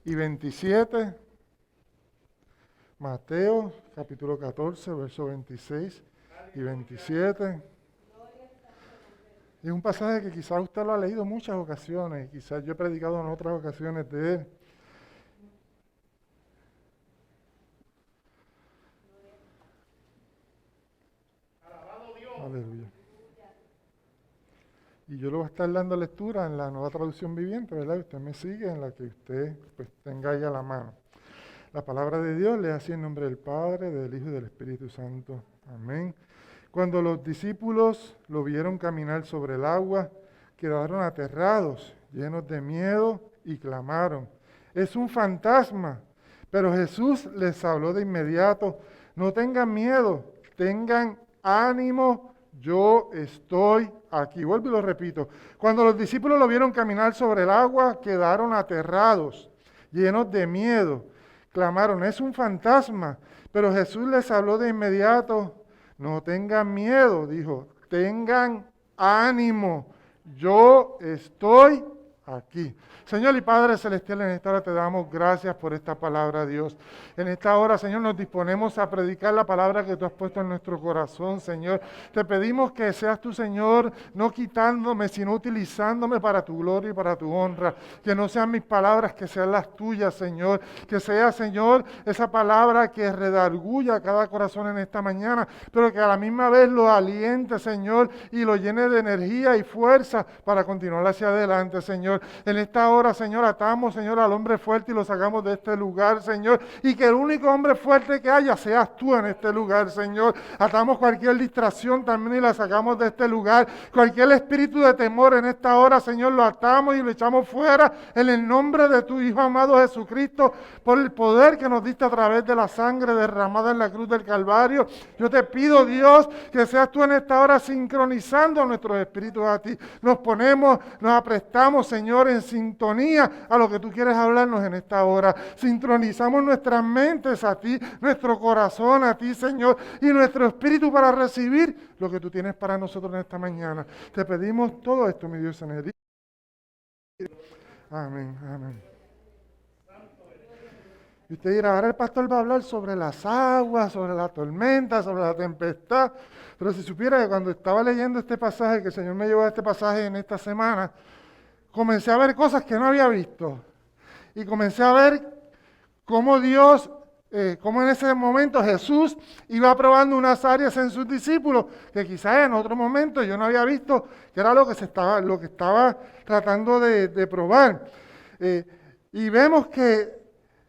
y 27. Mateo, capítulo 14, versos 26 y 27. Es un pasaje que quizás usted lo ha leído en muchas ocasiones, quizás yo he predicado en otras ocasiones de él. Aleluya. Y yo le voy a estar dando lectura en la Nueva Traducción Viviente, ¿verdad? Usted me sigue, en la que usted pues, tenga ahí a la mano. La palabra de Dios le hace en nombre del Padre, del Hijo y del Espíritu Santo. Amén. Cuando los discípulos lo vieron caminar sobre el agua, quedaron aterrados, llenos de miedo y clamaron: ¡es un fantasma! Pero Jesús les habló de inmediato: no tengan miedo, tengan ánimo, yo estoy aquí. Vuelvo y lo repito. Cuando los discípulos lo vieron caminar sobre el agua, quedaron aterrados, llenos de miedo. Clamaron: es un fantasma. Pero Jesús les habló de inmediato: no tengan miedo, dijo, tengan ánimo, yo estoy aquí. Señor y Padre Celestial, en esta hora te damos gracias por esta palabra, Dios. En esta hora, Señor, nos disponemos a predicar la palabra que tú has puesto en nuestro corazón, Señor. Te pedimos que seas tú, Señor, no quitándome, sino utilizándome para tu gloria y para tu honra. Que no sean mis palabras, que sean las tuyas, Señor. Que sea, Señor, esa palabra que redarguya cada corazón en esta mañana, pero que a la misma vez lo aliente, Señor, y lo llene de energía y fuerza para continuar hacia adelante, Señor. En esta hora, Señor, atamos, Señor, al hombre fuerte y lo sacamos de este lugar, Señor, y que el único hombre fuerte que haya seas tú en este lugar, Señor. Atamos cualquier distracción también y la sacamos de este lugar. Cualquier espíritu de temor en esta hora, Señor, lo atamos y lo echamos fuera en el nombre de tu Hijo amado Jesucristo, por el poder que nos diste a través de la sangre derramada en la cruz del Calvario. Yo te pido, Dios, que seas tú en esta hora sincronizando nuestros espíritus a ti. Nos aprestamos, Señor, en sintonía a lo que tú quieres hablarnos en esta hora. Sincronizamos nuestras mentes a ti, nuestro corazón a ti, Señor, y nuestro espíritu para recibir lo que tú tienes para nosotros en esta mañana. Te pedimos todo esto, mi Dios, en el día. Amén, amén. Y usted dirá: ahora el pastor va a hablar sobre las aguas, sobre la tormenta, sobre la tempestad. Pero si supiera que cuando estaba leyendo este pasaje, que el Señor me llevó a este pasaje en esta semana, comencé a ver cosas que no había visto. Y comencé a ver cómo Dios, cómo en ese momento Jesús iba probando unas áreas en sus discípulos que quizás en otro momento yo no había visto, que era lo que estaba tratando de probar. Y vemos que,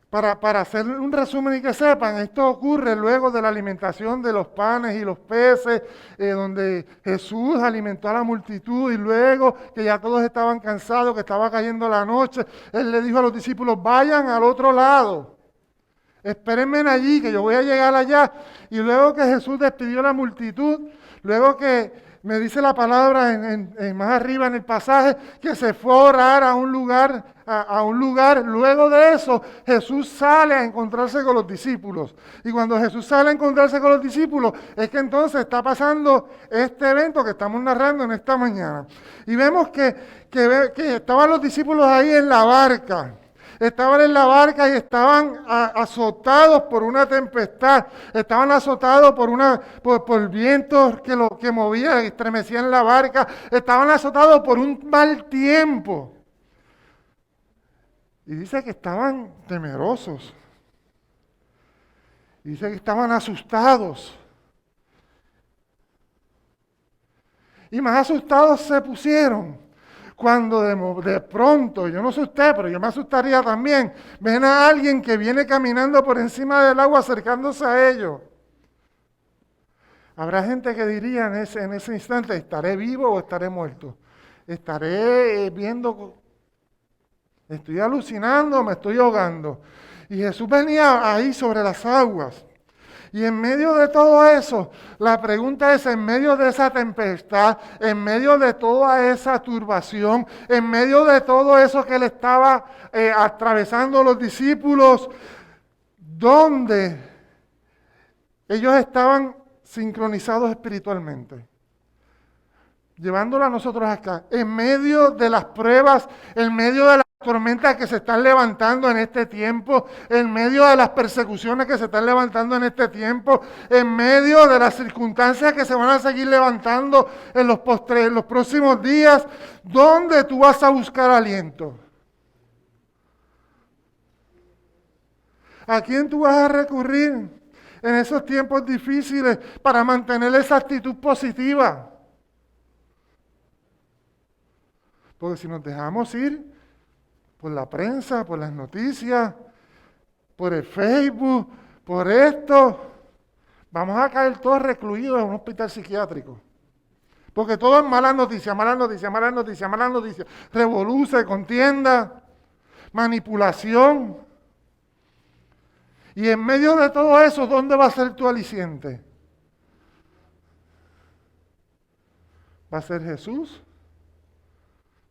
para hacer un resumen y que sepan, esto ocurre luego de la alimentación de los panes y los peces, donde Jesús alimentó a la multitud, y luego que ya todos estaban cansados, que estaba cayendo la noche, Él le dijo a los discípulos: vayan al otro lado, espérenme allí, que yo voy a llegar allá. Y luego que Jesús despidió a la multitud, luego que me dice la palabra más arriba en el pasaje, que se fue a orar a un lugar. Luego de eso, Jesús sale a encontrarse con los discípulos. Y cuando Jesús sale a encontrarse con los discípulos, es que entonces está pasando este evento que estamos narrando en esta mañana. Y vemos que estaban los discípulos ahí en la barca. Estaban en la barca y estaban azotados por una tempestad, estaban azotados por vientos que movían, que estremecían la barca, estaban azotados por un mal tiempo. Y dice que estaban temerosos, y dice que estaban asustados. Y más asustados se pusieron cuando de pronto, yo no sé usted, pero yo me asustaría también, ven a alguien que viene caminando por encima del agua acercándose a ellos. Habrá gente que diría en ese instante: ¿estaré vivo o estaré muerto? ¿Estaré estoy alucinando o me estoy ahogando? Y Jesús venía ahí sobre las aguas. Y en medio de todo eso, la pregunta es: en medio de esa tempestad, en medio de toda esa turbación, en medio de todo eso que le estaba atravesando los discípulos, ¿dónde ellos estaban sincronizados espiritualmente? Llevándolo a nosotros acá, en medio de las pruebas, en medio de las tormentas que se están levantando en este tiempo, en medio de las persecuciones que se están levantando en este tiempo, en medio de las circunstancias que se van a seguir levantando en los próximos días, ¿dónde tú vas a buscar aliento? ¿A quién tú vas a recurrir en esos tiempos difíciles para mantener esa actitud positiva? Porque si nos dejamos ir por la prensa, por las noticias, por el Facebook, por esto, vamos a caer todos recluidos en un hospital psiquiátrico. Porque todo es malas noticias, malas noticias, malas noticias, malas noticias. Revolución, contienda, manipulación. Y en medio de todo eso, ¿dónde va a ser tu aliciente? ¿Va a ser Jesús?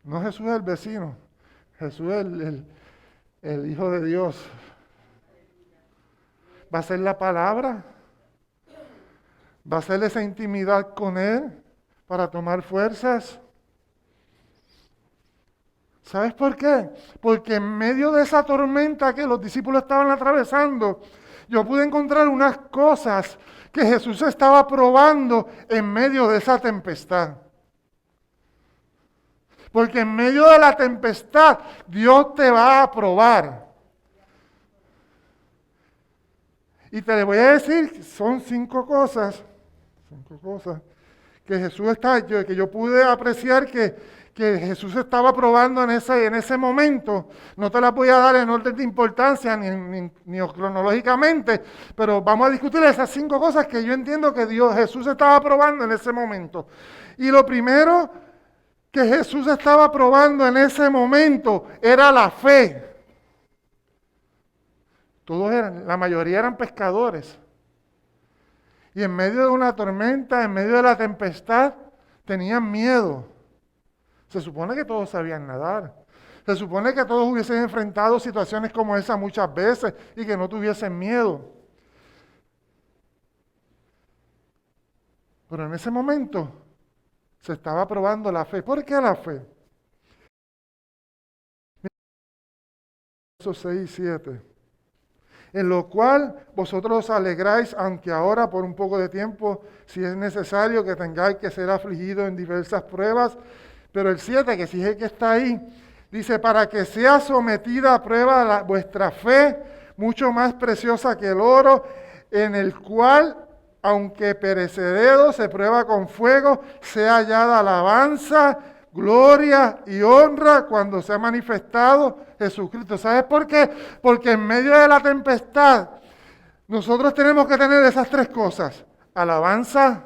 No Jesús el vecino, Jesús el Hijo de Dios. ¿Va a ser la palabra? ¿Va a ser esa intimidad con Él para tomar fuerzas? ¿Sabes por qué? Porque en medio de esa tormenta que los discípulos estaban atravesando, yo pude encontrar unas cosas que Jesús estaba probando en medio de esa tempestad. Porque en medio de la tempestad, Dios te va a probar. Y te voy a decir, son 5 cosas que Jesús que yo pude apreciar que Jesús estaba probando en ese momento. No te las voy a dar en orden de importancia ni cronológicamente, pero vamos a discutir esas 5 cosas que yo entiendo que Jesús estaba probando en ese momento. Y lo primero que Jesús estaba probando en ese momento era la fe. La mayoría eran pescadores. Y en medio de una tormenta, en medio de la tempestad, tenían miedo. Se supone que todos sabían nadar. Se supone que todos hubiesen enfrentado situaciones como esa muchas veces y que no tuviesen miedo. Pero en ese momento se estaba probando la fe. ¿Por qué la fe? Versos 6 y 7. En lo cual vosotros os alegráis, aunque ahora por un poco de tiempo, si es necesario que tengáis que ser afligidos en diversas pruebas. Pero el 7, que si es el que está ahí, dice, para que sea sometida a prueba vuestra fe, mucho más preciosa que el oro, en el cual, aunque perecedero, se prueba con fuego, sea hallada alabanza, gloria y honra cuando se ha manifestado Jesucristo. ¿Sabes por qué? Porque en medio de la tempestad, nosotros tenemos que tener esas 3 cosas. Alabanza,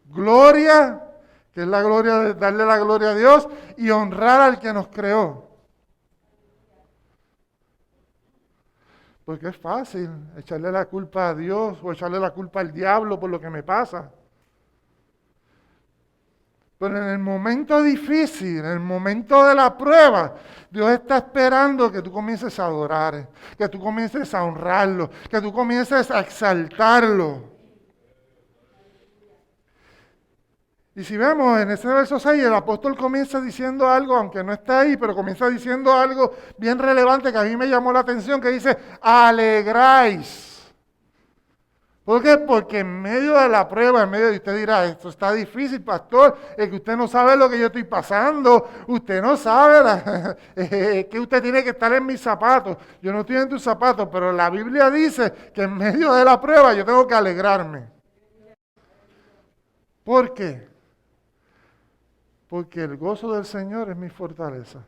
gloria, que es la gloria de darle la gloria a Dios, y honrar al que nos creó. Porque es fácil echarle la culpa a Dios o echarle la culpa al diablo por lo que me pasa. Pero en el momento difícil, en el momento de la prueba, Dios está esperando que tú comiences a adorar, que tú comiences a honrarlo, que tú comiences a exaltarlo. Y si vemos en ese verso 6, el apóstol comienza diciendo algo, aunque no está ahí, pero comienza diciendo algo bien relevante que a mí me llamó la atención, que dice, alegráis. ¿Por qué? Porque en medio de la prueba, en medio de usted dirá, esto está difícil, pastor, es que usted no sabe lo que yo estoy pasando, usted no sabe, es que usted tiene que estar en mis zapatos. Yo no estoy en tus zapatos, pero la Biblia dice que en medio de la prueba yo tengo que alegrarme. ¿Por qué? Porque el gozo del Señor es mi fortaleza.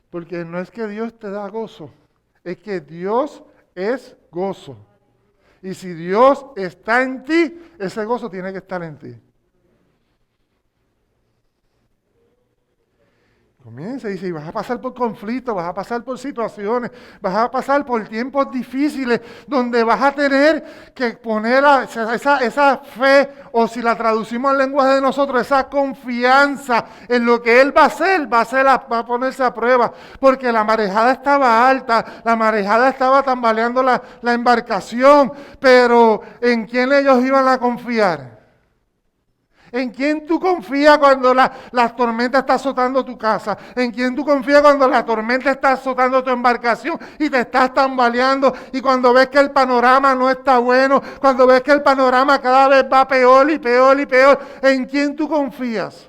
Porque no es que Dios te da gozo, es que Dios es gozo. Y si Dios está en ti, ese gozo tiene que estar en ti. Comienza y dice, y vas a pasar por conflictos, vas a pasar por situaciones, vas a pasar por tiempos difíciles donde vas a tener que poner esa fe, o si la traducimos al lenguaje de nosotros, esa confianza en lo que Él va a hacer, va a ponerse a prueba, porque la marejada estaba alta, la marejada estaba tambaleando la embarcación, pero ¿en quién ellos iban a confiar? ¿En quién tú confías cuando la tormenta está azotando tu casa? ¿En quién tú confías cuando la tormenta está azotando tu embarcación y te estás tambaleando? Y cuando ves que el panorama no está bueno, cuando ves que el panorama cada vez va peor y peor y peor, ¿en quién tú confías?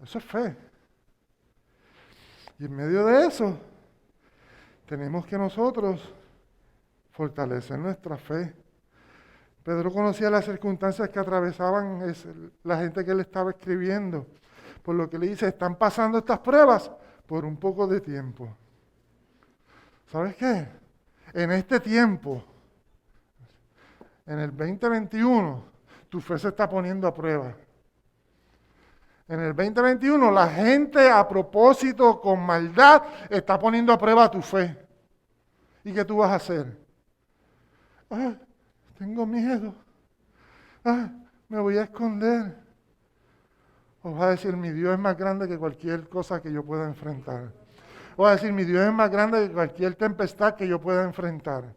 Eso es fe. Y en medio de eso, tenemos que nosotros fortalecer nuestra fe. Pedro conocía las circunstancias que atravesaban la gente que le estaba escribiendo. Por lo que le dice, están pasando estas pruebas por un poco de tiempo. ¿Sabes qué? En este tiempo, en el 2021, tu fe se está poniendo a prueba. En el 2021, la gente a propósito, con maldad, está poniendo a prueba tu fe. ¿Y qué tú vas a hacer? Tengo miedo. Me voy a esconder. O vas a decir, mi Dios es más grande que cualquier cosa que yo pueda enfrentar. O vas a decir, mi Dios es más grande que cualquier tempestad que yo pueda enfrentar.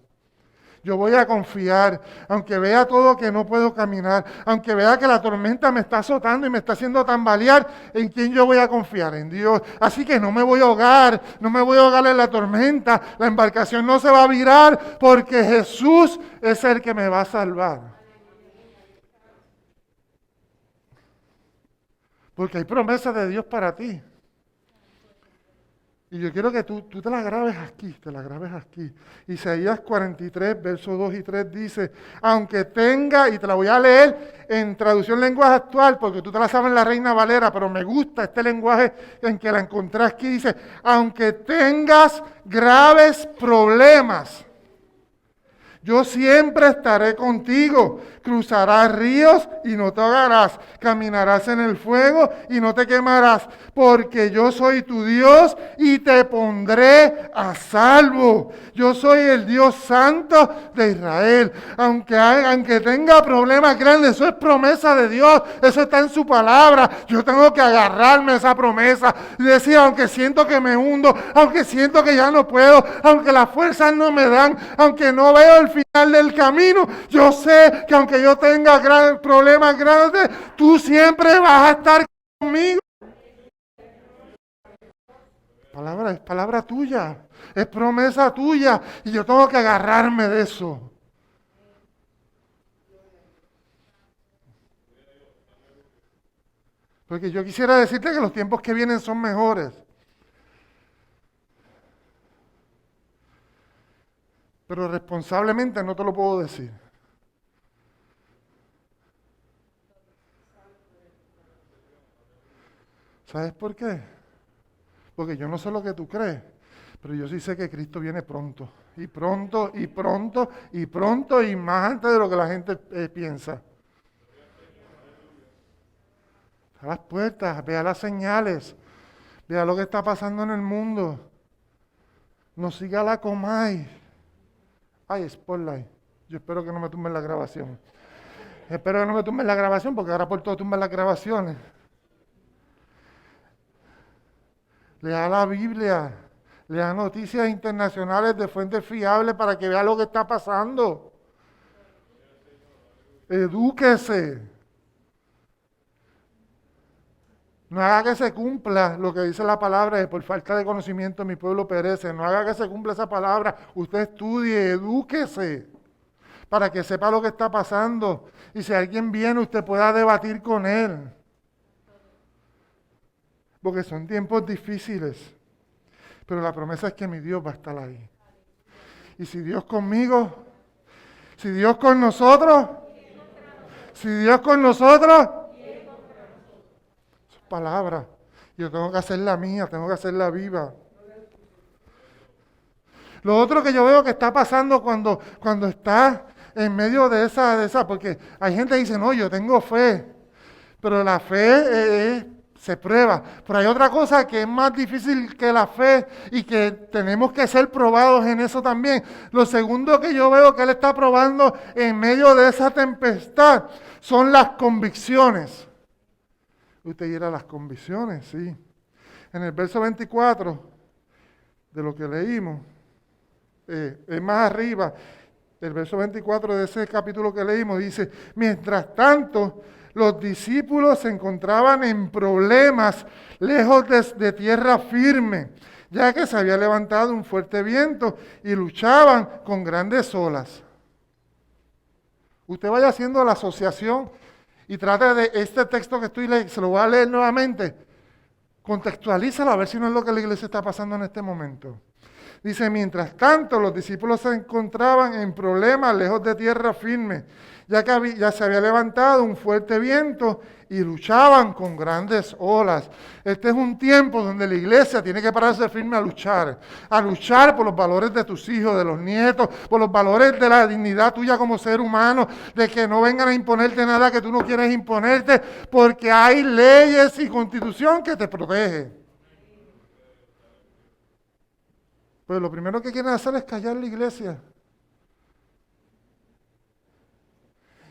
Yo voy a confiar, aunque vea todo que no puedo caminar, aunque vea que la tormenta me está azotando y me está haciendo tambalear, ¿en quién yo voy a confiar? En Dios. Así que no me voy a ahogar, no me voy a ahogar en la tormenta, la embarcación no se va a virar porque Jesús es el que me va a salvar. Porque hay promesas de Dios para ti. Y yo quiero que tú te la grabes aquí. Isaías 43, versos 2 y 3 dice, aunque tenga, y te la voy a leer en traducción lenguaje actual, porque tú te la sabes en la Reina Valera, pero me gusta este lenguaje en que la encontré aquí, dice, aunque tengas graves problemas, yo siempre estaré contigo. Cruzarás ríos y no te ahogarás. Caminarás en el fuego y no te quemarás. Porque yo soy tu Dios y te pondré a salvo. Yo soy el Dios santo de Israel. Aunque tenga problemas grandes, eso es promesa de Dios. Eso está en su palabra. Yo tengo que agarrarme a esa promesa y decir, aunque siento que me hundo, aunque siento que ya no puedo, aunque las fuerzas no me dan, aunque no veo el final del camino, yo sé que aunque yo tenga problemas grandes, tú siempre vas a estar conmigo. Palabra es palabra tuya, es promesa tuya y yo tengo que agarrarme de eso. Porque yo quisiera decirte que los tiempos que vienen son mejores. Pero responsablemente no te lo puedo decir. ¿Sabes por qué? Porque yo no sé lo que tú crees, pero yo sí sé que Cristo viene pronto. Y pronto, y pronto, y pronto, y más antes de lo que la gente piensa. A las puertas, vea las señales, vea lo que está pasando en el mundo. No siga la Comay. Ay, Spotlight. Yo espero que no me tumben la grabación. Espero que no me tumben la grabación porque ahora por todo tumban las grabaciones. Lea la Biblia. Lea noticias internacionales de fuentes fiables para que vea lo que está pasando. Edúquese. No haga que se cumpla lo que dice la palabra de por falta de conocimiento mi pueblo perece. No haga que se cumpla esa palabra. Usted estudie, edúquese para que sepa lo que está pasando. Y si alguien viene, usted pueda debatir con él. Porque son tiempos difíciles. Pero la promesa es que mi Dios va a estar ahí. Y si Dios conmigo, si Dios con nosotros, si Dios con nosotros, es palabra. Yo tengo que hacerla mía, tengo que hacerla viva. Lo otro que yo veo que está pasando cuando está en medio de esa, porque hay gente que dice, no, yo tengo fe, pero la fe se prueba. Pero hay otra cosa que es más difícil que la fe y que tenemos que ser probados en eso también. Lo segundo que yo veo que Él está probando en medio de esa tempestad son las convicciones. Usted dirá, las convicciones, sí. En el verso 24 de lo que leímos, es más arriba, el verso 24 de ese capítulo que leímos, dice, mientras tanto, los discípulos se encontraban en problemas lejos de tierra firme, ya que se había levantado un fuerte viento y luchaban con grandes olas. Usted vaya haciendo la asociación y trate de este texto que estoy leyendo, se lo voy a leer nuevamente, contextualízalo a ver si no es lo que la iglesia está pasando en este momento. Dice, mientras tanto, los discípulos se encontraban en problemas lejos de tierra firme, ya que ya se había levantado un fuerte viento y luchaban con grandes olas. Este es un tiempo donde la iglesia tiene que pararse firme a luchar por los valores de tus hijos, de los nietos, por los valores de la dignidad tuya como ser humano, de que no vengan a imponerte nada que tú no quieres imponerte, porque hay leyes y constitución que te protege. Pues lo primero que quieren hacer es callar la iglesia.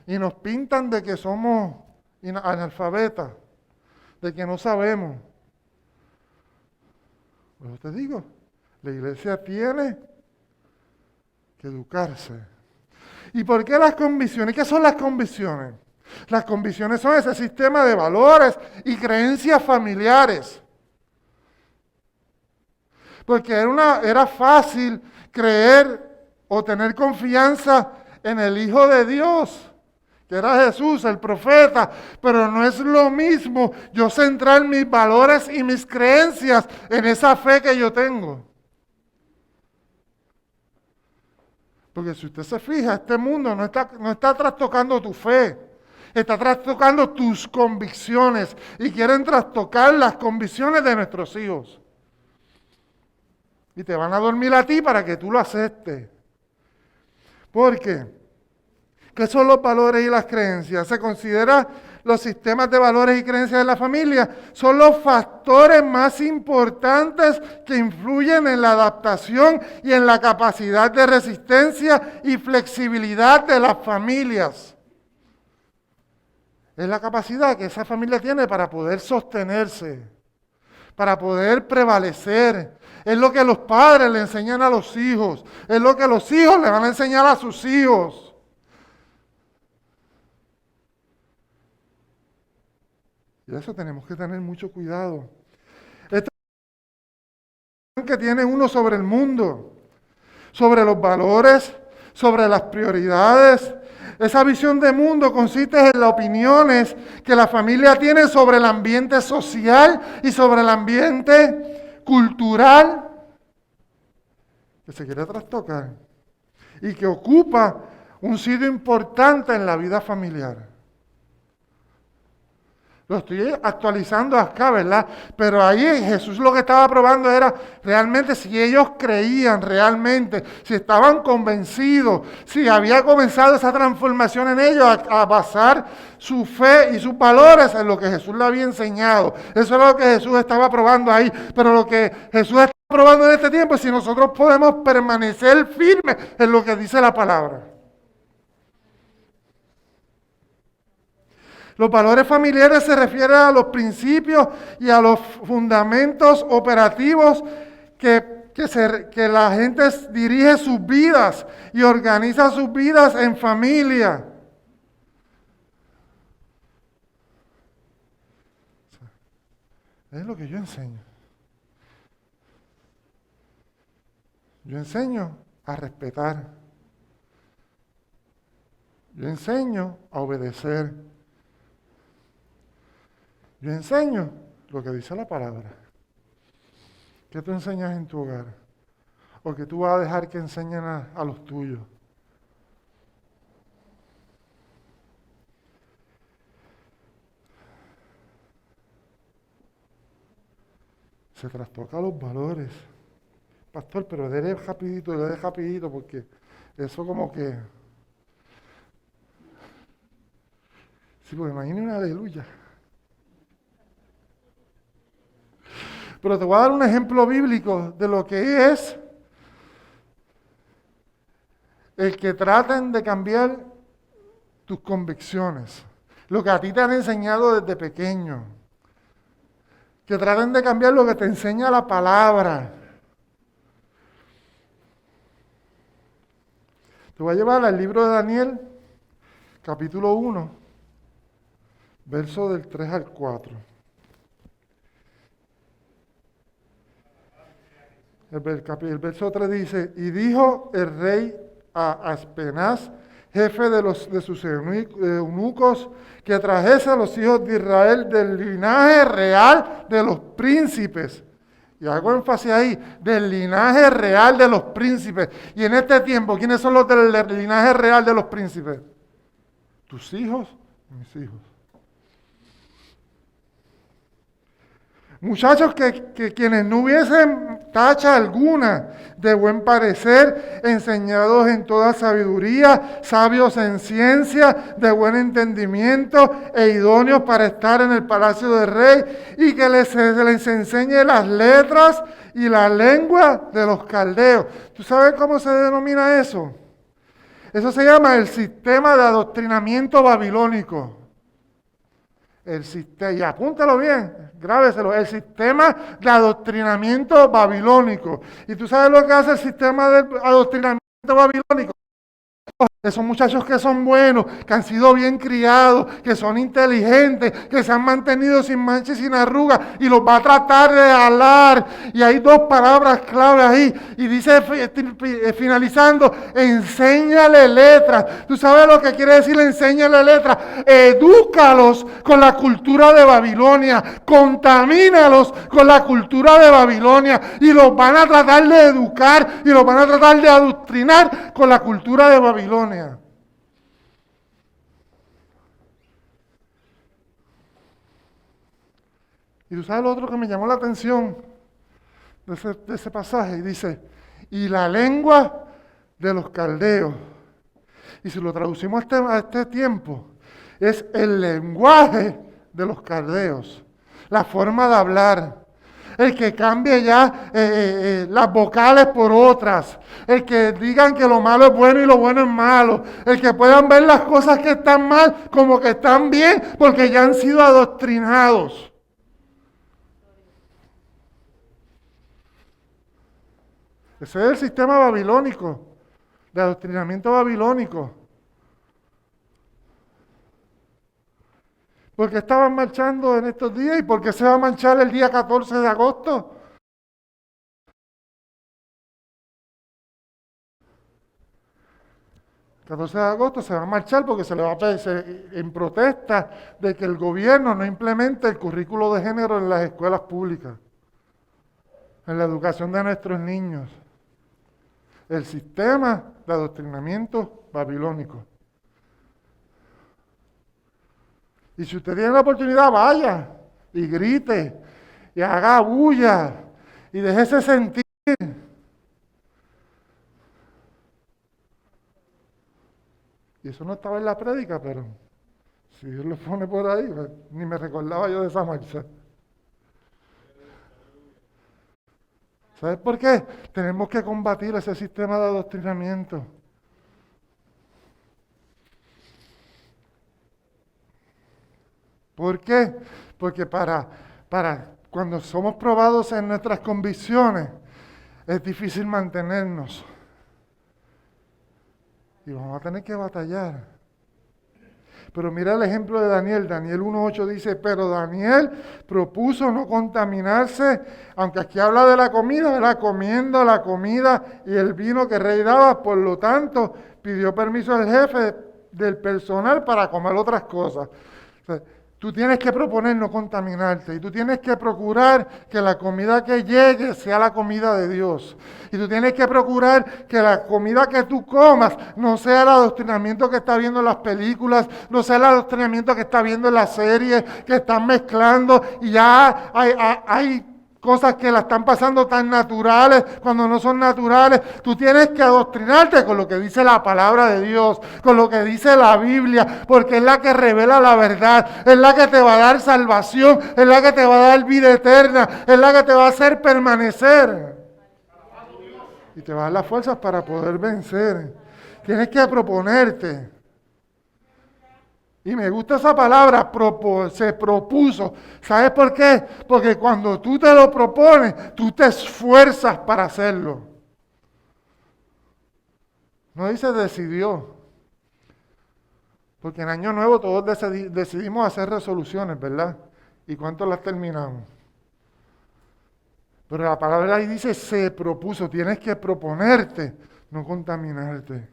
Y nos pintan de que somos analfabetas, de que no sabemos. Pues te digo, la iglesia tiene que educarse. ¿Y por qué las convicciones? ¿Qué son las convicciones? Las convicciones son ese sistema de valores y creencias familiares. Porque era fácil creer o tener confianza en el Hijo de Dios, que era Jesús, el profeta, pero no es lo mismo yo centrar mis valores y mis creencias en esa fe que yo tengo. Porque si usted se fija, este mundo no está trastocando tu fe, está trastocando tus convicciones y quieren trastocar las convicciones de nuestros hijos. Y te van a dormir a ti para que tú lo aceptes. ¿Por qué? ¿Qué son los valores y las creencias? Se considera los sistemas de valores y creencias de la familia. Son los factores más importantes que influyen en la adaptación y en la capacidad de resistencia y flexibilidad de las familias. Es la capacidad que esa familia tiene para poder sostenerse, para poder prevalecer. Es lo que los padres le enseñan a los hijos. Es lo que los hijos le van a enseñar a sus hijos. Y eso tenemos que tener mucho cuidado. Esta es la visión que tiene uno sobre el mundo, sobre los valores, sobre las prioridades. Esa visión de mundo consiste en las opiniones que la familia tiene sobre el ambiente social y sobre el ambiente cultural que se quiere trastocar y que ocupa un sitio importante en la vida familiar. Lo estoy actualizando acá, ¿verdad? Pero ahí Jesús lo que estaba probando era realmente si ellos creían realmente, si estaban convencidos, si había comenzado esa transformación en ellos a basar su fe y sus valores en lo que Jesús le había enseñado. Eso es lo que Jesús estaba probando ahí. Pero lo que Jesús está probando en este tiempo es si nosotros podemos permanecer firmes en lo que dice la palabra. Los valores familiares se refieren a los principios y a los fundamentos operativos que la gente dirige sus vidas y organiza sus vidas en familia. Es lo que yo enseño. Yo enseño a respetar. Yo enseño a obedecer. Yo enseño lo que dice la palabra. ¿Qué tú enseñas en tu hogar? ¿O que tú vas a dejar que enseñen a los tuyos? Se trastoca los valores. Pastor, pero dele rapidito, porque eso como que... Sí, pues imagínate una aleluya. Pero te voy a dar un ejemplo bíblico de lo que es el que traten de cambiar tus convicciones, lo que a ti te han enseñado desde pequeño, que traten de cambiar lo que te enseña la palabra. Te voy a llevar al libro de Daniel, capítulo 1, verso del 3 al 4. El verso 3 dice, y dijo el rey a Aspenaz, jefe de sus eunucos, que trajese a los hijos de Israel del linaje real de los príncipes. Y hago énfasis ahí, del linaje real de los príncipes. Y en este tiempo, ¿quiénes son los del linaje real de los príncipes? ¿Tus hijos? Mis hijos. Muchachos que quienes no hubiesen tacha alguna de buen parecer, enseñados en toda sabiduría, sabios en ciencia, de buen entendimiento e idóneos para estar en el palacio del rey, y que se les enseñe las letras y la lengua de los caldeos. ¿Tú sabes cómo se denomina eso? Eso se llama el sistema de adoctrinamiento babilónico. El sistema, y apúntalo bien, grábeselo, el sistema de adoctrinamiento babilónico. ¿Y tú sabes lo que hace el sistema de adoctrinamiento babilónico? Esos muchachos que son buenos, que han sido bien criados, que son inteligentes, que se han mantenido sin mancha y sin arrugas, y los va a tratar de alar. Y hay dos palabras clave ahí. Y dice, finalizando, enséñale letras. ¿Tú sabes lo que quiere decir enséñale letras? Edúcalos con la cultura de Babilonia. Contamínalos con la cultura de Babilonia. Y los van a tratar de educar y los van a tratar de adoctrinar con la cultura de Babilonia. Y tú sabes lo otro que me llamó la atención de ese pasaje, y dice, y la lengua de los caldeos. Y si lo traducimos a este tiempo, es el lenguaje de los caldeos, la forma de hablar. El que cambie ya las vocales por otras. El que digan que lo malo es bueno y lo bueno es malo. El que puedan ver las cosas que están mal como que están bien porque ya han sido adoctrinados. Ese es el sistema babilónico, de adoctrinamiento babilónico. ¿Por qué estaban marchando en estos días y por qué se va a marchar el día 14 de agosto? El 14 de agosto se va a marchar porque se le va a pedir en protesta de que el gobierno no implemente el currículo de género en las escuelas públicas, en la educación de nuestros niños. El sistema de adoctrinamiento babilónico. Y si usted tiene la oportunidad, vaya y grite y haga bulla y déjese sentir. Y eso no estaba en la prédica, pero si Dios lo pone por ahí, pues, ni me recordaba yo de esa marcha. ¿Sabes por qué? Tenemos que combatir ese sistema de adoctrinamiento. ¿Por qué? Porque para cuando somos probados en nuestras convicciones, es difícil mantenernos. Y vamos a tener que batallar. Pero mira el ejemplo de Daniel. Daniel 1.8 dice, pero Daniel propuso no contaminarse, aunque aquí habla de la comida, ¿verdad? Comiendo la comida y el vino que el rey daba, por lo tanto, pidió permiso al jefe del personal para comer otras cosas. O sea, tú tienes que proponer no contaminarte y tú tienes que procurar que la comida que llegue sea la comida de Dios. Y tú tienes que procurar que la comida que tú comas no sea el adoctrinamiento que está viendo en las películas, no sea el adoctrinamiento que está viendo en las series, que están mezclando y ya hay cosas que la están pasando tan naturales cuando no son naturales. Tú tienes que adoctrinarte con lo que dice la palabra de Dios, con lo que dice la Biblia, porque es la que revela la verdad, es la que te va a dar salvación, es la que te va a dar vida eterna, es la que te va a hacer permanecer. Y te va a dar las fuerzas para poder vencer. Tienes que proponerte. Y me gusta esa palabra, se propuso. ¿Sabes por qué? Porque cuando tú te lo propones, tú te esfuerzas para hacerlo. No dice decidió. Porque en Año Nuevo todos decidimos hacer resoluciones, ¿verdad? ¿Y cuántos las terminamos? Pero la palabra ahí dice, se propuso, tienes que proponerte, no contaminarte.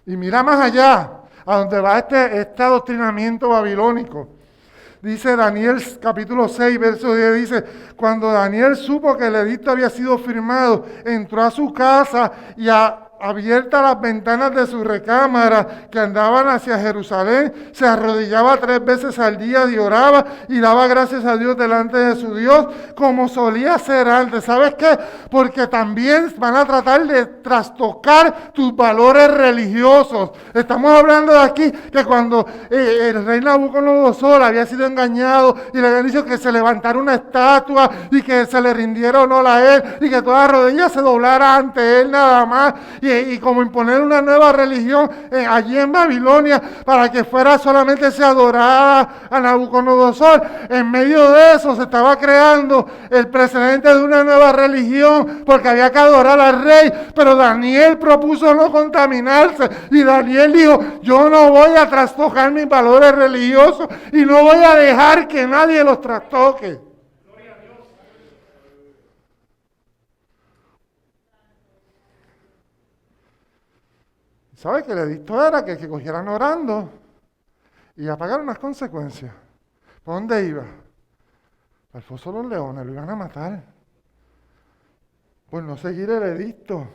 Y mira más allá, a donde va este adoctrinamiento babilónico. Dice Daniel capítulo 6, verso 10, dice, cuando Daniel supo que el edicto había sido firmado, entró a su casa y abiertas las ventanas de su recámara que andaban hacia Jerusalén, se arrodillaba 3 veces al día y oraba y daba gracias a Dios delante de su Dios, como solía hacer antes. ¿Sabes qué? Porque también van a tratar de trastocar tus valores religiosos. Estamos hablando de aquí que cuando el rey Nabucodonosor había sido engañado y le habían dicho que se levantara una estatua y que se le rindiera honor a él y que toda rodilla se doblara ante él nada más. Y como imponer una nueva religión allí en Babilonia para que fuera solamente se adorara a Nabucodonosor. En medio de eso se estaba creando el precedente de una nueva religión porque había que adorar al rey, pero Daniel propuso no contaminarse y Daniel dijo, yo no voy a trastocar mis valores religiosos y no voy a dejar que nadie los trastoque. ¿Sabe que el edicto era que cogieran orando y a pagar unas consecuencias? ¿Por dónde iba? Al foso de los leones, lo iban a matar. Por no seguir el edicto.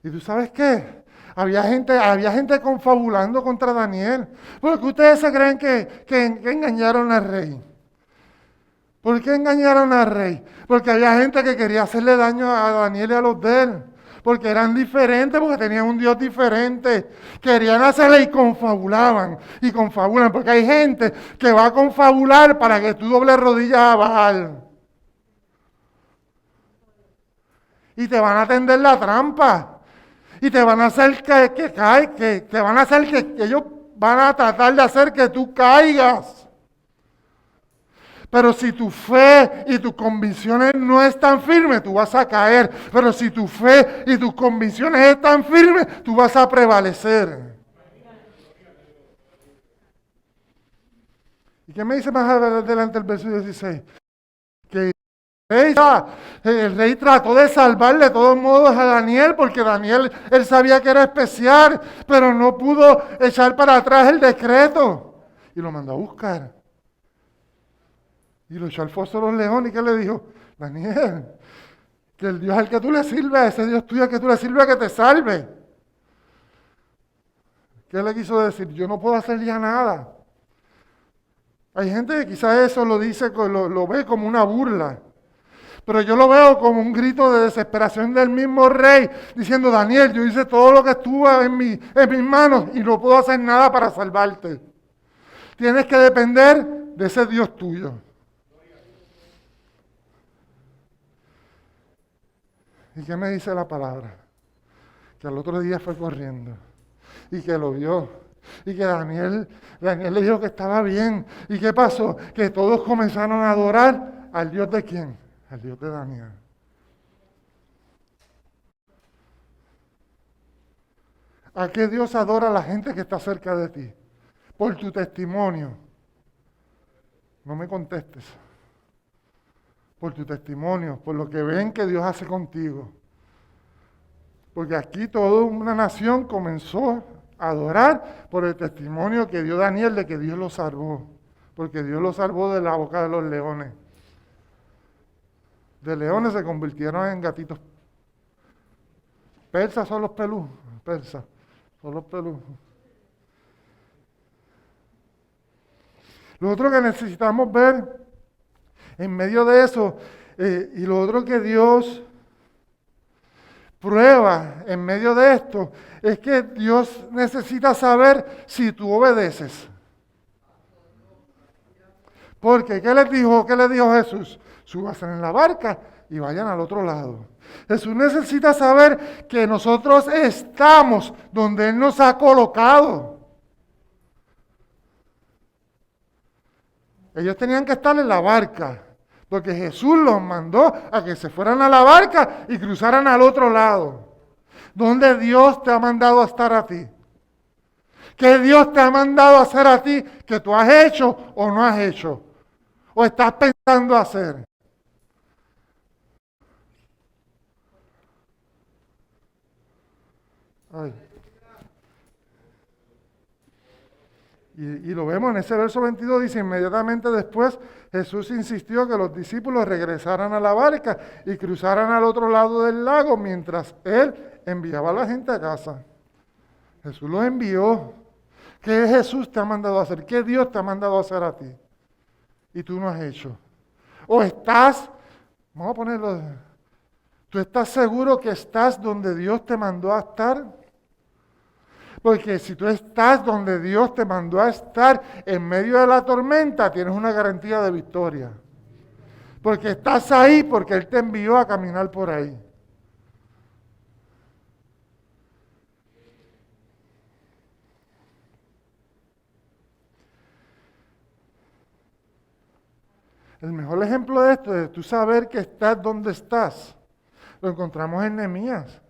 ¿Y tú sabes qué? Había gente confabulando contra Daniel. Porque ustedes se creen que engañaron al rey. ¿Por qué engañaron al rey? Porque había gente que quería hacerle daño a Daniel y a los de él. Porque eran diferentes, porque tenían un Dios diferente. Querían hacerle y confabulaban. Y confabulan, porque hay gente que va a confabular para que tú dobles rodillas a Baal. Y te van a tender la trampa. Y te van a hacer que van a hacer que ellos van a tratar de hacer que tú caigas. Pero si tu fe y tus convicciones no están firmes, tú vas a caer. Pero si tu fe y tus convicciones están firmes, tú vas a prevalecer. ¿Y qué me dice más adelante el verso 16? Que el rey trató de salvarle de todos modos a Daniel, porque Daniel, él sabía que era especial, pero no pudo echar para atrás el decreto. Y lo mandó a buscar. Y lo echó al foso de los leones. ¿Y qué le dijo? Daniel, que el Dios al que tú le sirves, ese Dios tuyo al que tú le sirves, que te salve. ¿Qué le quiso decir? Yo no puedo hacer ya nada. Hay gente que quizás eso lo dice, lo ve como una burla. Pero yo lo veo como un grito de desesperación del mismo rey, diciendo, Daniel, yo hice todo lo que estuvo en mis manos y no puedo hacer nada para salvarte. Tienes que depender de ese Dios tuyo. ¿Y qué me dice la palabra? Que al otro día fue corriendo y que lo vio. Y que Daniel le dijo que estaba bien. ¿Y qué pasó? Que todos comenzaron a adorar al Dios de ¿quién? Al Dios de Daniel. ¿A qué Dios adora a la gente que está cerca de ti? Por tu testimonio. No me contestes. Por tu testimonio, por lo que ven que Dios hace contigo. Porque aquí toda una nación comenzó a adorar por el testimonio que dio Daniel de que Dios lo salvó. Porque Dios lo salvó de la boca de los leones. De leones se convirtieron en gatitos. Persas son los pelús. Persas son los pelús. Lo otro que necesitamos ver en medio de eso, y lo otro que Dios prueba en medio de esto, es que Dios necesita saber si tú obedeces. Porque, ¿qué les dijo Jesús? Súbanse en la barca y vayan al otro lado. Jesús necesita saber que nosotros estamos donde Él nos ha colocado. Ellos tenían que estar en la barca, porque Jesús los mandó a que se fueran a la barca y cruzaran al otro lado. ¿Dónde Dios te ha mandado a estar a ti? ¿Qué Dios te ha mandado a hacer a ti que tú has hecho o no has hecho? ¿O estás pensando hacer? Ay. Y lo vemos en ese verso 22, dice, inmediatamente después Jesús insistió que los discípulos regresaran a la barca y cruzaran al otro lado del lago mientras Él enviaba a la gente a casa. Jesús los envió. ¿Qué Jesús te ha mandado a hacer? ¿Qué Dios te ha mandado a hacer a ti? Y tú no has hecho. O estás, vamos a ponerlo, ¿tú estás seguro que estás donde Dios te mandó a estar? Porque si tú estás donde Dios te mandó a estar en medio de la tormenta, tienes una garantía de victoria. Porque estás ahí porque Él te envió a caminar por ahí. El mejor ejemplo de esto, de tú saber que estás donde estás, lo encontramos en Nehemías.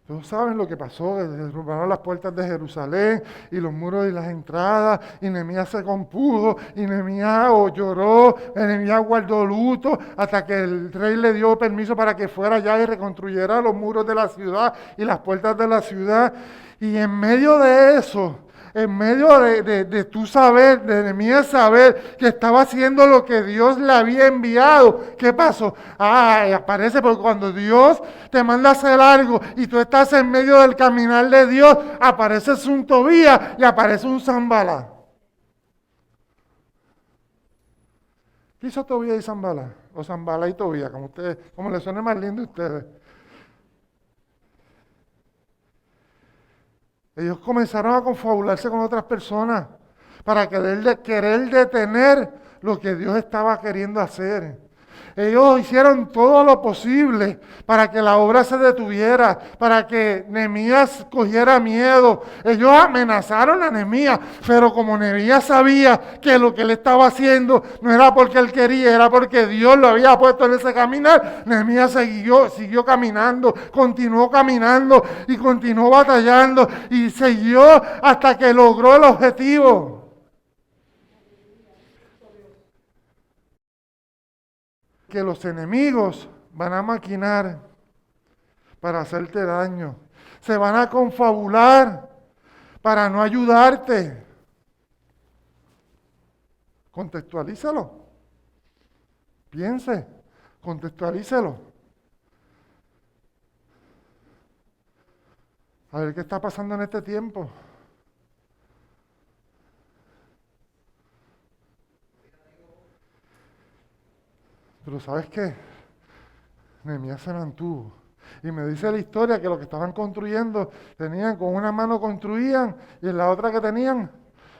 Todos saben lo que pasó, que derrumbaron las puertas de Jerusalén y los muros y las entradas, y Nehemías se compuso, y Nehemías lloró, Nehemías guardó luto, hasta que el rey le dio permiso para que fuera allá y reconstruyera los muros de la ciudad y las puertas de la ciudad. Y en medio de eso, en medio de tu saber, de Nehemías saber que estaba haciendo lo que Dios le había enviado, ¿qué pasó? Aparece porque cuando Dios te manda a hacer algo y tú estás en medio del caminar de Dios, aparece un Tobías y aparece un Sanballat. ¿Qué hizo Tobías y Sanballat? O Sanballat y Tobías, como les suene más lindo a ustedes. Ellos comenzaron a confabularse con otras personas para querer detener lo que Dios estaba queriendo hacer. Ellos hicieron todo lo posible para que la obra se detuviera, para que Nehemías cogiera miedo. Ellos amenazaron a Nehemías, pero como Nehemías sabía que lo que él estaba haciendo no era porque él quería, era porque Dios lo había puesto en ese caminar, Nehemías siguió caminando, continuó caminando y continuó batallando y siguió hasta que logró el objetivo. Que los enemigos van a maquinar para hacerte daño. Se van a confabular para no ayudarte. Contextualízalo. Piense, contextualízalo. A ver qué está pasando en este tiempo. Pero ¿sabes qué? Nehemías se mantuvo. Y me dice la historia que lo que estaban construyendo, tenían con una mano construían y en la otra que tenían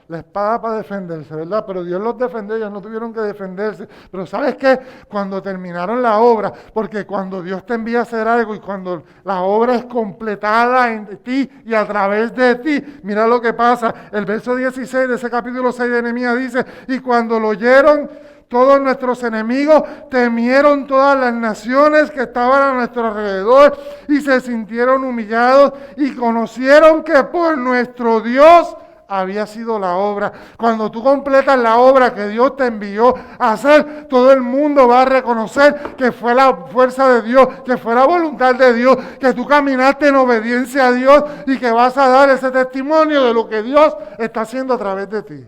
la espada para defenderse, ¿verdad? Pero Dios los defendió, ellos no tuvieron que defenderse. Pero ¿sabes qué? Cuando terminaron la obra, porque cuando Dios te envía a hacer algo y cuando la obra es completada en ti y a través de ti, mira lo que pasa. El verso 16 de ese capítulo 6 de Nehemías dice, y cuando lo oyeron, todos nuestros enemigos temieron todas las naciones que estaban a nuestro alrededor y se sintieron humillados y conocieron que por nuestro Dios había sido la obra. Cuando tú completas la obra que Dios te envió a hacer, todo el mundo va a reconocer que fue la fuerza de Dios, que fue la voluntad de Dios, que tú caminaste en obediencia a Dios y que vas a dar ese testimonio de lo que Dios está haciendo a través de ti.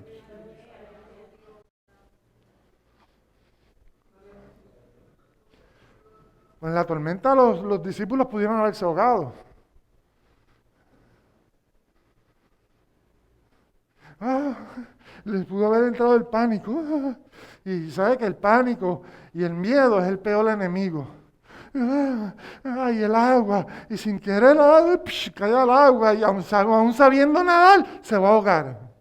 En la tormenta los discípulos pudieron haberse ahogado. Les pudo haber entrado el pánico. Y sabe que el pánico y el miedo es el peor enemigo. Ay, el agua. Y sin querer cae al agua. Y aún sabiendo nadar, se va a ahogar.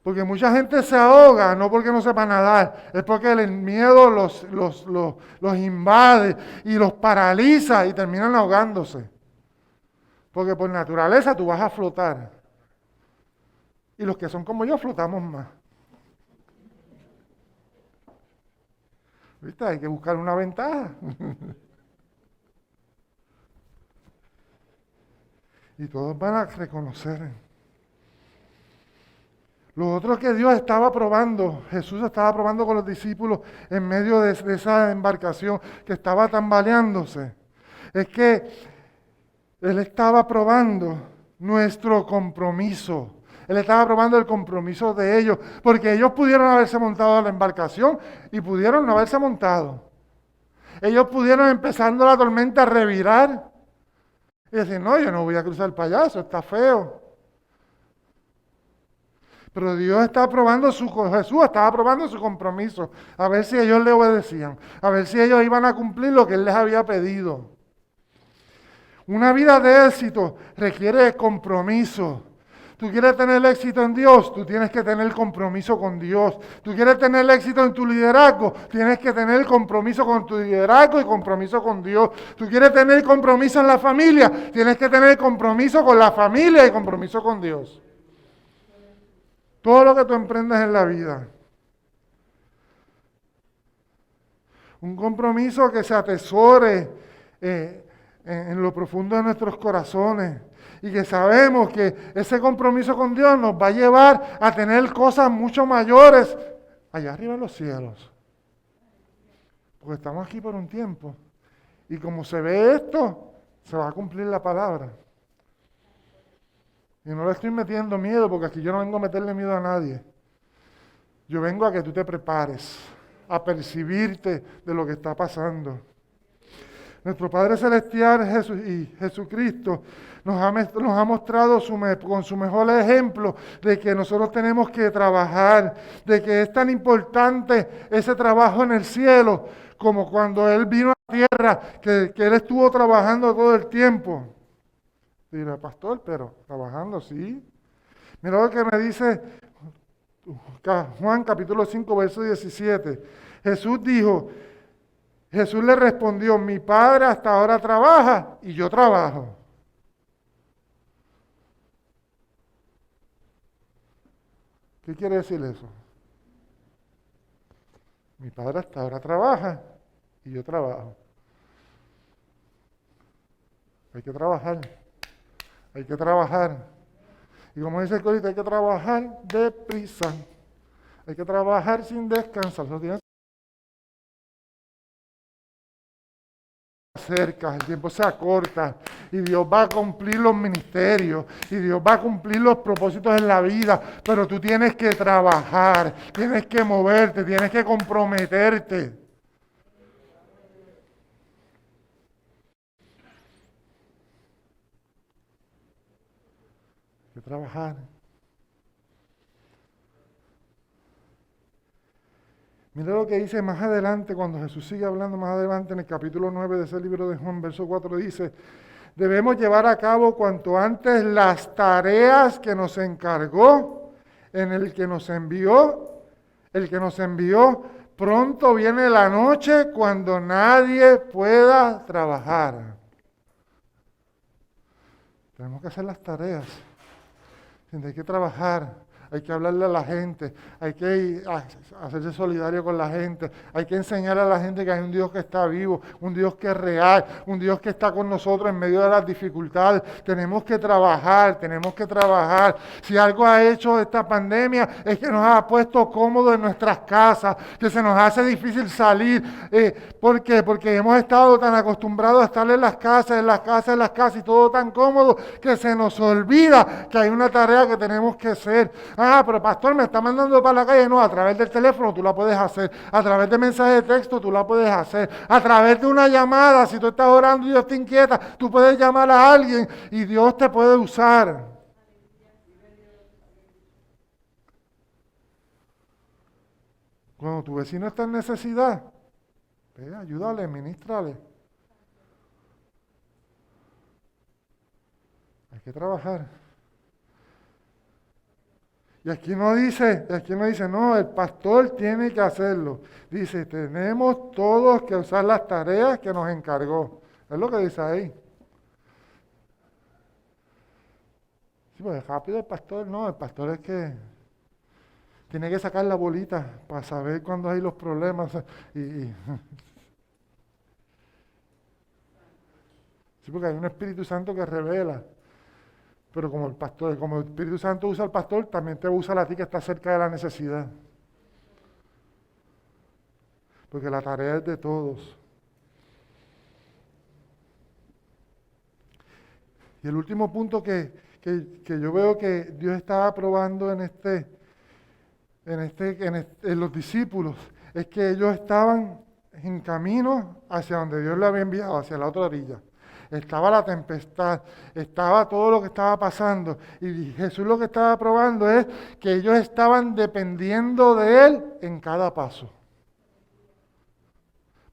Porque mucha gente se ahoga, no porque no sepa nadar, es porque el miedo los invade y los paraliza y terminan ahogándose. Porque por naturaleza tú vas a flotar. Y los que son como yo flotamos más. ¿Viste? Hay que buscar una ventaja. Y todos van a reconocer. Lo otro que Dios estaba probando, Jesús estaba probando con los discípulos en medio de esa embarcación que estaba tambaleándose, es que Él estaba probando nuestro compromiso. Él estaba probando el compromiso de ellos, porque ellos pudieron haberse montado a la embarcación y pudieron no haberse montado. Ellos pudieron, empezando la tormenta, a revirar y decir, no, yo no voy a cruzar el payaso, está feo. Pero Jesús estaba probando su compromiso, a ver si ellos le obedecían, a ver si ellos iban a cumplir lo que Él les había pedido. Una vida de éxito requiere compromiso. Tú quieres tener éxito en Dios, tú tienes que tener compromiso con Dios. Tú quieres tener éxito en tu liderazgo, tienes que tener compromiso con tu liderazgo y compromiso con Dios. Tú quieres tener compromiso en la familia, tienes que tener compromiso con la familia y compromiso con Dios. Todo lo que tú emprendas en la vida. Un compromiso que se atesore en lo profundo de nuestros corazones. Y que sabemos que ese compromiso con Dios nos va a llevar a tener cosas mucho mayores allá arriba en los cielos. Porque estamos aquí por un tiempo. Y como se ve esto, se va a cumplir la palabra. Y no le estoy metiendo miedo, porque aquí yo no vengo a meterle miedo a nadie. Yo vengo a que tú te prepares, a percibirte de lo que está pasando. Nuestro Padre Celestial Jesucristo nos ha mostrado con su mejor ejemplo de que nosotros tenemos que trabajar, de que es tan importante ese trabajo en el cielo como cuando Él vino a la tierra, que Él estuvo trabajando todo el tiempo. Dirá, pastor, pero trabajando, sí. Mira lo que me dice Juan capítulo 5, verso 17. Jesús le respondió, mi Padre hasta ahora trabaja y yo trabajo. ¿Qué quiere decir eso? Mi Padre hasta ahora trabaja y yo trabajo. Hay que trabajar. Hay que trabajar. Y como dice el corito, hay que trabajar deprisa. Hay que trabajar sin descansar. Cerca, el tiempo se acorta y Dios va a cumplir los ministerios y Dios va a cumplir los propósitos en la vida, pero tú tienes que trabajar, tienes que moverte, tienes que comprometerte. Hay que trabajar. Mira lo que dice más adelante, cuando Jesús sigue hablando más adelante en el capítulo 9 de ese libro de Juan, verso 4, dice, debemos llevar a cabo cuanto antes las tareas que nos encargó, en el que nos envió, pronto viene la noche cuando nadie pueda trabajar. Tenemos que hacer las tareas, hay que trabajar. Hay que hablarle a la gente, hay que hacerse solidario con la gente, hay que enseñar a la gente que hay un Dios que está vivo, un Dios que es real, un Dios que está con nosotros en medio de las dificultades. Tenemos que trabajar, tenemos que trabajar. Si algo ha hecho esta pandemia es que nos ha puesto cómodos en nuestras casas, que se nos hace difícil salir. ¿Por qué? Porque hemos estado tan acostumbrados a estar en las casas, y todo tan cómodo que se nos olvida que hay una tarea que tenemos que hacer. Pero pastor, me está mandando para la calle. No, a través del teléfono tú la puedes hacer. A través de mensajes de texto tú la puedes hacer. A través de una llamada, si tú estás orando y Dios te inquieta, tú puedes llamar a alguien y Dios te puede usar. Cuando tu vecino está en necesidad, ayúdale, ministrale. Hay que trabajar. Y aquí no dice, no, el pastor tiene que hacerlo. Dice, tenemos todos que usar las tareas que nos encargó. Es lo que dice ahí. Sí, pues rápido el pastor, no, el pastor es que tiene que sacar la bolita para saber cuándo hay los problemas. Sí, porque hay un Espíritu Santo que revela. Pero como el pastor, como el Espíritu Santo usa al pastor, también te usa a ti que estás cerca de la necesidad. Porque la tarea es de todos. Y el último punto que yo veo que Dios estaba probando en los discípulos es que ellos estaban en camino hacia donde Dios le había enviado, hacia la otra orilla. Estaba la tempestad, estaba todo lo que estaba pasando. Y Jesús lo que estaba probando es que ellos estaban dependiendo de Él en cada paso.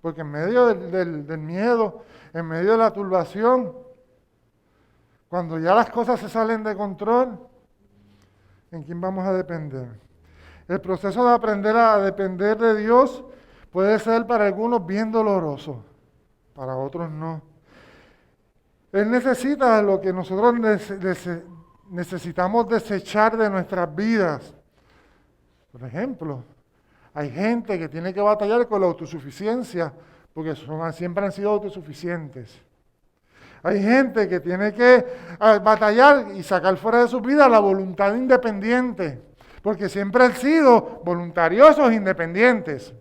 Porque en medio del miedo, en medio de la turbación, cuando ya las cosas se salen de control, ¿en quién vamos a depender? El proceso de aprender a depender de Dios puede ser para algunos bien doloroso, para otros no. Él necesita lo que nosotros necesitamos desechar de nuestras vidas. Por ejemplo, hay gente que tiene que batallar con la autosuficiencia porque siempre han sido autosuficientes. Hay gente que tiene que batallar y sacar fuera de su vida la voluntad independiente, porque siempre han sido voluntariosos independientes.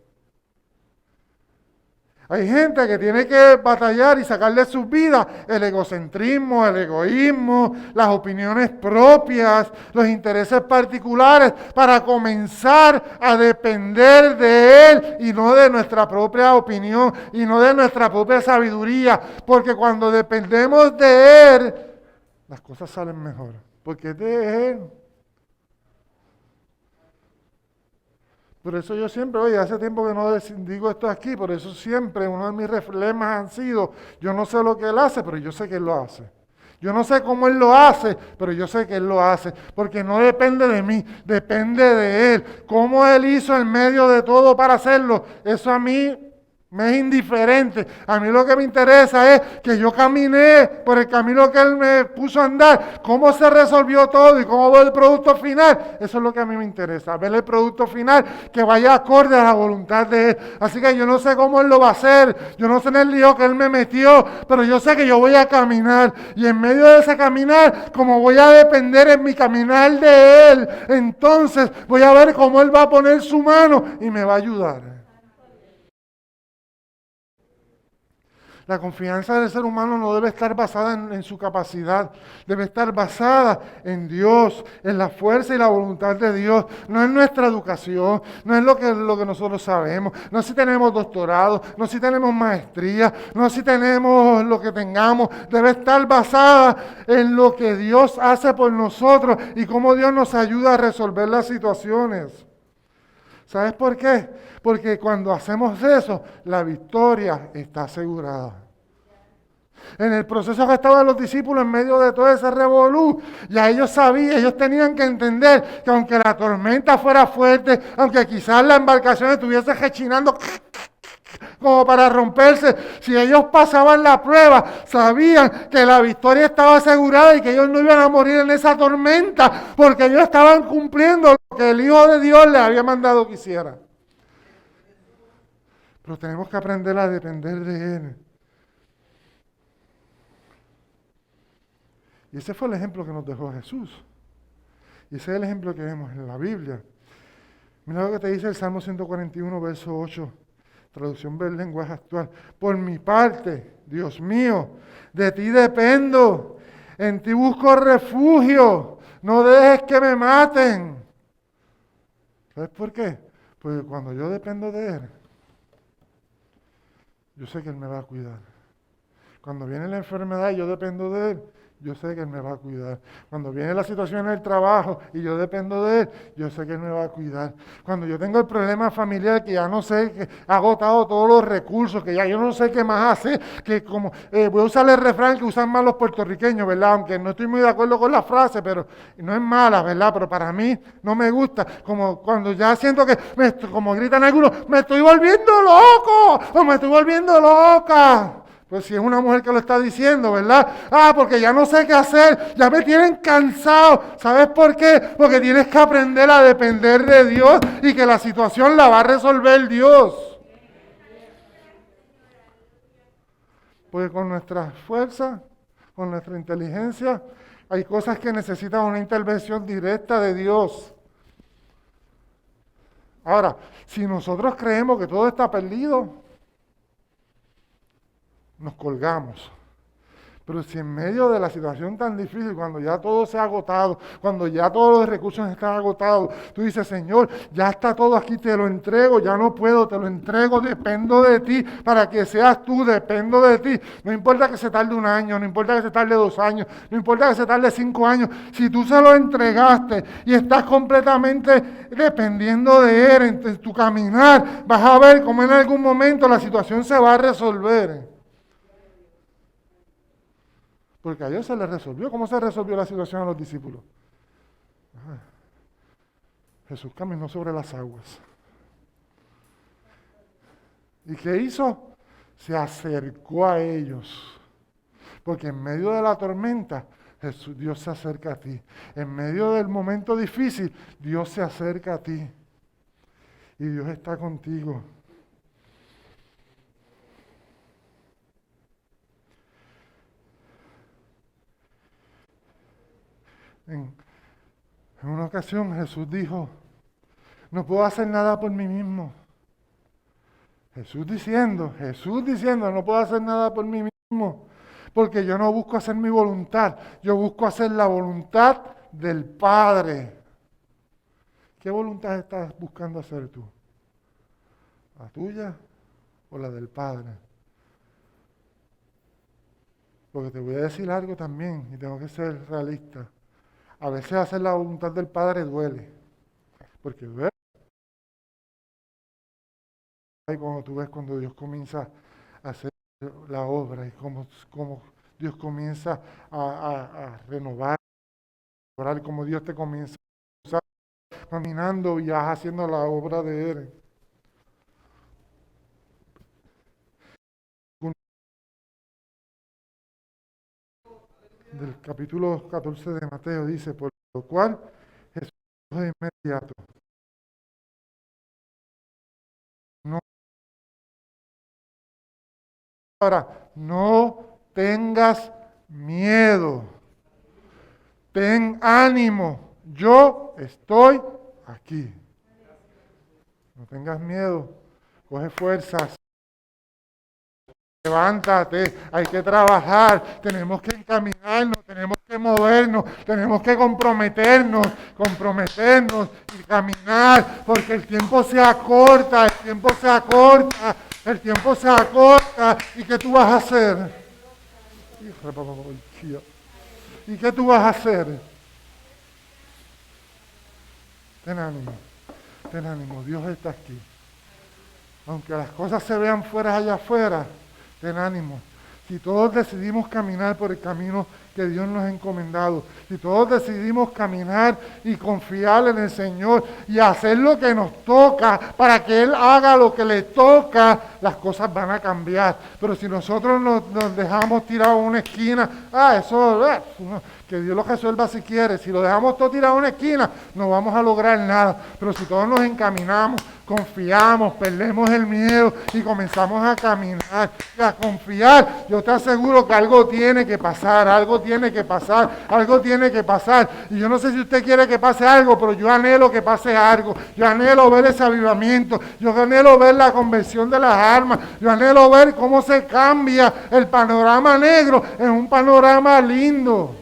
Hay gente que tiene que batallar y sacar de sus vidas el egocentrismo, el egoísmo, las opiniones propias, los intereses particulares, para comenzar a depender de Él y no de nuestra propia opinión y no de nuestra propia sabiduría. Porque cuando dependemos de Él, las cosas salen mejor, porque es de Él. Por eso yo siempre, oye, hace tiempo que no digo esto aquí, por eso siempre uno de mis reflemas han sido, yo no sé lo que Él hace, pero yo sé que Él lo hace. Yo no sé cómo Él lo hace, pero yo sé que Él lo hace, porque no depende de mí, depende de Él. Cómo Él hizo en medio de todo para hacerlo, eso a mí me es indiferente. A mí lo que me interesa es que yo caminé por el camino que Él me puso a andar, cómo se resolvió todo y cómo va el producto final. Eso es lo que a mí me interesa, ver el producto final que vaya acorde a la voluntad de Él. Así que yo no sé cómo Él lo va a hacer, yo no sé en el lío que Él me metió, pero yo sé que yo voy a caminar. Y en medio de ese caminar, como voy a depender en mi caminar de Él, entonces voy a ver cómo Él va a poner su mano y me va a ayudar. La confianza del ser humano no debe estar basada en su capacidad, debe estar basada en Dios, en la fuerza y la voluntad de Dios, no en nuestra educación, no es lo que nosotros sabemos, no si tenemos doctorado, no si tenemos maestría, no si tenemos lo que tengamos, debe estar basada en lo que Dios hace por nosotros y cómo Dios nos ayuda a resolver las situaciones. ¿Sabes por qué? Porque cuando hacemos eso, la victoria está asegurada. En el proceso que estaban los discípulos en medio de todo ese revolú, ya ellos sabían, ellos tenían que entender que aunque la tormenta fuera fuerte, aunque quizás la embarcación estuviese rechinando como para romperse, si ellos pasaban la prueba, sabían que la victoria estaba asegurada y que ellos no iban a morir en esa tormenta, porque ellos estaban cumpliendo lo que el Hijo de Dios les había mandado que hiciera. Pero tenemos que aprender a depender de Él. Y ese fue el ejemplo que nos dejó Jesús. Y ese es el ejemplo que vemos en la Biblia. Mira lo que te dice el Salmo 141, verso 8. Traducción del lenguaje actual. Por mi parte, Dios mío, de ti dependo, en ti busco refugio, no dejes que me maten. ¿Sabes por qué? Porque cuando yo dependo de Él, yo sé que Él me va a cuidar. Cuando viene la enfermedad y yo dependo de Él, yo sé que Él me va a cuidar. Cuando viene la situación en el trabajo y yo dependo de Él, yo sé que Él me va a cuidar. Cuando yo tengo el problema familiar que ya no sé, que ha agotado todos los recursos, que ya yo no sé qué más hacer, que como voy a usar el refrán que usan más los puertorriqueños, ¿verdad? Aunque no estoy muy de acuerdo con la frase, pero no es mala, ¿verdad? Pero para mí no me gusta. Como cuando ya siento que, como gritan algunos, me estoy volviendo loco o me estoy volviendo loca. Pues si es una mujer que lo está diciendo, ¿verdad? Porque ya no sé qué hacer, ya me tienen cansado. ¿Sabes por qué? Porque tienes que aprender a depender de Dios y que la situación la va a resolver Dios. Porque con nuestra fuerza, con nuestra inteligencia, Hay cosas que necesitan una intervención directa de Dios. Ahora, si nosotros creemos que todo está perdido, nos colgamos. Pero si en medio de la situación tan difícil, cuando ya todo se ha agotado, cuando ya todos los recursos están agotados, tú dices, Señor, ya está todo aquí, te lo entrego, ya no puedo, te lo entrego, dependo de ti, para que seas tú, dependo de ti. No importa que se tarde 1 año, no importa que se tarde 2 años, no importa que se tarde 5 años, si tú se lo entregaste y estás completamente dependiendo de Él en tu caminar, vas a ver cómo en algún momento la situación se va a resolver. Porque a Dios se le resolvió. ¿Cómo se resolvió la situación a los discípulos? Jesús caminó sobre las aguas. ¿Y qué hizo? Se acercó a ellos. Porque en medio de la tormenta, Dios se acerca a ti. En medio del momento difícil, Dios se acerca a ti. Y Dios está contigo. En una ocasión Jesús dijo, no puedo hacer nada por mí mismo. Jesús diciendo, no puedo hacer nada por mí mismo, porque yo no busco hacer mi voluntad, yo busco hacer la voluntad del Padre. ¿Qué voluntad estás buscando hacer tú? ¿La tuya o la del Padre? Porque te voy a decir algo también, y tengo que ser realista. A veces hacer la voluntad del Padre duele, porque duele. Y cuando tú ves cuando Dios comienza a hacer la obra y cómo Dios comienza a renovar, cómo Dios te comienza a usar, caminando y vas haciendo la obra de Él. Del capítulo 14 de Mateo dice, por lo cual Jesús dijo de inmediato, no, ahora, no tengas miedo, ten ánimo, yo estoy aquí. No tengas miedo, coge fuerzas. Levántate, hay que trabajar, tenemos que encaminarnos, tenemos que movernos, tenemos que comprometernos y caminar, porque el tiempo se acorta, ¿y qué tú vas a hacer? ¿Y qué tú vas a hacer? Ten ánimo, Dios está aquí. Aunque las cosas se vean fuera allá afuera, ten ánimo. Si todos decidimos caminar por el camino que Dios nos ha encomendado, si todos decidimos caminar y confiar en el Señor y hacer lo que nos toca para que Él haga lo que le toca, las cosas van a cambiar. Pero si nosotros nos dejamos tirado en una esquina, que Dios lo resuelva si quiere. Si lo dejamos todo tirado en una esquina, no vamos a lograr nada. Pero si todos nos encaminamos, confiamos, perdemos el miedo y comenzamos a caminar y a confiar, yo te aseguro que algo tiene que pasar. Y yo no sé si usted quiere que pase algo, pero yo anhelo que pase algo. Yo anhelo ver ese avivamiento, yo anhelo ver la conversión de las almas, yo anhelo ver cómo se cambia el panorama negro en un panorama lindo.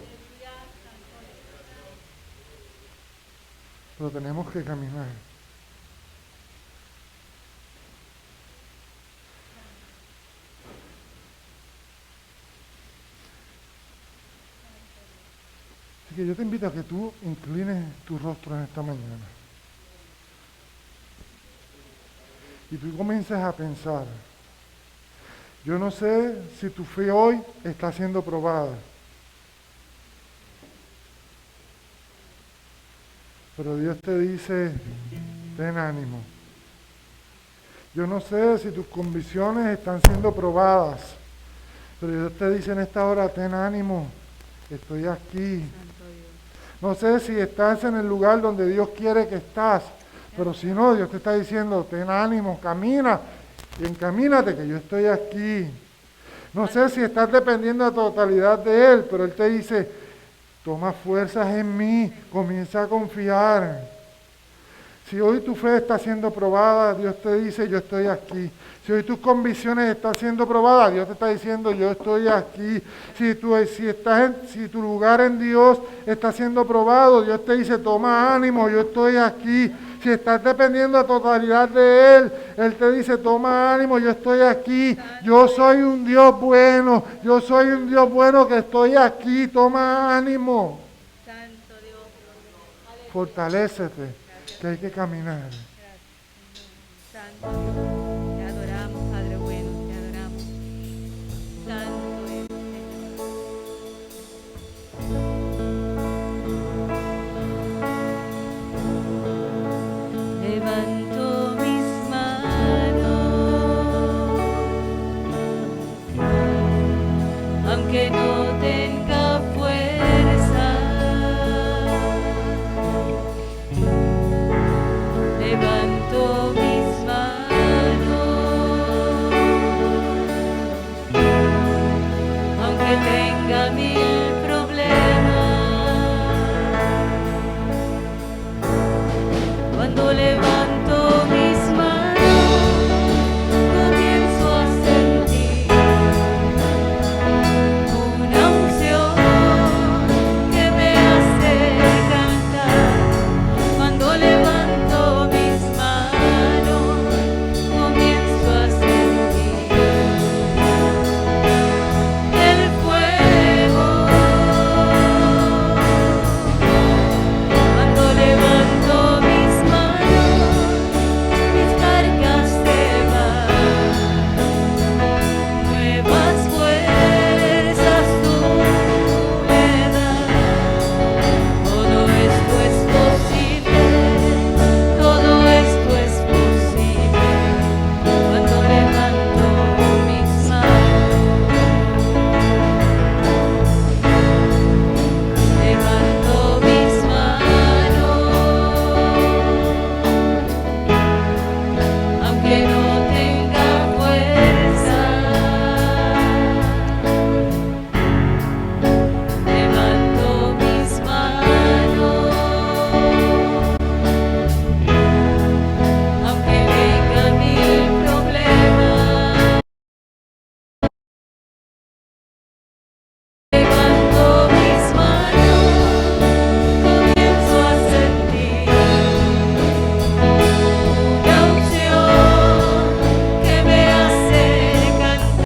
Pero tenemos que caminar. Así que yo te invito a que tú inclines tu rostro en esta mañana. Y tú comiences a pensar, yo no sé si tu fe hoy está siendo probada. Pero Dios te dice, ten ánimo. Yo no sé si tus convicciones están siendo probadas. Pero Dios te dice en esta hora, ten ánimo, estoy aquí. No sé si estás en el lugar donde Dios quiere que estás. Pero si no, Dios te está diciendo, ten ánimo, camina y encamínate que yo estoy aquí. No sé si estás dependiendo a totalidad de Él, pero Él te dice, Toma fuerzas en mí, comienza a confiar. Si hoy tu fe está siendo probada, Dios te dice, yo estoy aquí. Si hoy tus convicciones están siendo probadas, Dios te está diciendo, yo estoy aquí. Si tu lugar en Dios está siendo probado, Dios te dice, toma ánimo, yo estoy aquí. Si estás dependiendo a totalidad de Él, Él te dice, toma ánimo, yo estoy aquí. Yo soy un Dios bueno, yo soy un Dios bueno que estoy aquí, toma ánimo. Santo Dios. Fortalécete, que hay que caminar. Santo Dios, te adoramos, Padre bueno, te adoramos. Santo es, Señor. Levanto mis manos, aunque no